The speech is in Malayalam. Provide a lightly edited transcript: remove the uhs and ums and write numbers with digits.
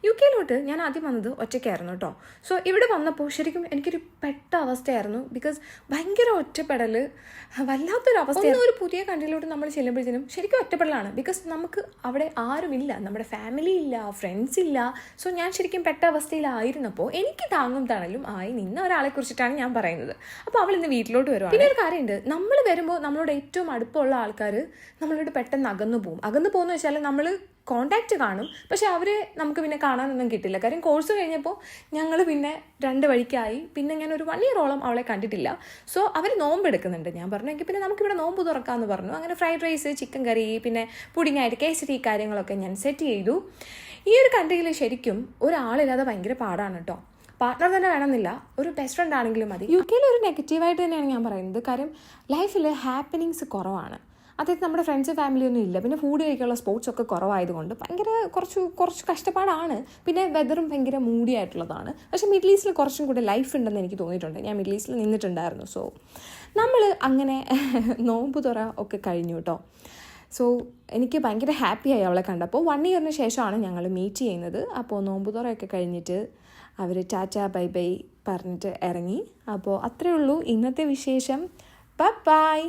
യു കെയിലോട്ട് ഞാൻ ആദ്യം വന്നത് ഒറ്റയ്ക്കായിരുന്നു കേട്ടോ. സോ ഇവിടെ വന്നപ്പോൾ ശരിക്കും എനിക്കൊരു പെട്ട അവസ്ഥയായിരുന്നു. ബിക്കോസ് ഭയങ്കര ഒറ്റപ്പെടൽ, വല്ലാത്തൊരു അവസ്ഥ. ഒരു പുതിയ കൺട്രിയിലോട്ട് നമ്മൾ ചെല്ലുമ്പോഴത്തേനും ശരിക്കും ഒറ്റപ്പെടലാണ്. ബിക്കോസ് നമുക്ക് അവിടെ ആരുമില്ല, നമ്മുടെ ഫാമിലി ഇല്ല, ഫ്രണ്ട്സ് ഇല്ല. സോ ഞാൻ ശരിക്കും പെട്ട അവസ്ഥയിലായിരുന്നപ്പോൾ എനിക്ക് താങ്ങും തണലും ആയി നിന്ന ഒരാളെ കുറിച്ചിട്ടാണ് ഞാൻ പറയുന്നത്. അപ്പോൾ അവൾ ഇന്ന് വീട്ടിലോട്ട് വരുവാണ്. പിന്നെ ഒരു കാര്യമുണ്ട്, നമ്മൾ വരുമ്പോൾ നമ്മളോട് ഏറ്റവും അടുപ്പമുള്ള ആൾക്കാർ നമ്മളോട് പെട്ടെന്ന് അകന്നു പോകുമെന്ന് വെച്ചാൽ നമ്മൾ കോണ്ടാക്റ്റ് കാണും, പക്ഷെ അവരെ നമുക്ക് പിന്നെ കാണാനൊന്നും കിട്ടില്ല. കാര്യം കോഴ്സ് കഴിഞ്ഞപ്പോൾ ഞങ്ങൾ പിന്നെ 2 വഴിക്കായി. പിന്നെ ഞാൻ ഒരു 1 ഇയറോളം അവളെ കണ്ടിട്ടില്ല. സോ അവർ നോമ്പ് എടുക്കുന്നുണ്ട്. ഞാൻ പറഞ്ഞു എങ്കിൽ പിന്നെ നമുക്കിവിടെ നോമ്പ് തുറക്കാമെന്ന് പറഞ്ഞു. അങ്ങനെ ഫ്രൈഡ് റൈസ്, ചിക്കൻ കറി, പിന്നെ പുഡിങ്ങായിട്ട് കേസരി കാര്യങ്ങളൊക്കെ ഞാൻ സെറ്റ് ചെയ്തു. ഈ ഒരു കൺട്രിയിൽ ശരിക്കും ഒരാളില്ലാതെ ഭയങ്കര പാടാണ് കേട്ടോ. പാർട്ട്ണർ തന്നെ വേണമെന്നില്ല, ഒരു ബെസ്റ്റ് ഫ്രണ്ട് ആണെങ്കിലും മതി. യു കെയിൽ ഒരു നെഗറ്റീവായിട്ട് തന്നെയാണ് ഞാൻ പറയുന്നത്. കാര്യം ലൈഫിൽ ഹാപ്പനിങ്സ് കുറവാണ്. അതായത് നമ്മുടെ ഫ്രണ്ട്സ് ഫാമിലിയൊന്നും ഇല്ല. പിന്നെ ഫുഡ് കഴിക്കാനുള്ള സ്പോർട്സ് ഒക്കെ കുറവായതുകൊണ്ട് ഭയങ്കര കുറച്ച് കഷ്ടപ്പാടാണ്. പിന്നെ വെതറും ഭയങ്കര മൂടി ആയിട്ടുള്ളതാണ്. പക്ഷേ മിഡിൽ ഈസ്റ്റിൽ കുറച്ചും കൂടെ ലൈഫ് ഉണ്ടെന്ന് എനിക്ക് തോന്നിയിട്ടുണ്ട്. ഞാൻ മിഡിൽ ഈസ്റ്റിൽ നിന്നിട്ടുണ്ടായിരുന്നു. സോ നമ്മൾ അങ്ങനെ നോമ്പ് തുറ ഒക്കെ കഴിഞ്ഞു കേട്ടോ. സോ എനിക്ക് ഭയങ്കര ഹാപ്പിയായി അവളെ കണ്ടപ്പോൾ. 1 ഇയറിന് ശേഷമാണ് ഞങ്ങൾ മീറ്റ് ചെയ്യുന്നത്. അപ്പോൾ നോമ്പ് തുറയൊക്കെ കഴിഞ്ഞിട്ട് അവർ ടാറ്റ ബൈ ബൈ പറഞ്ഞിട്ട് ഇറങ്ങി. അപ്പോൾ അത്രയേ ഉള്ളൂ ഇന്നത്തെ വിശേഷം. ബൈ.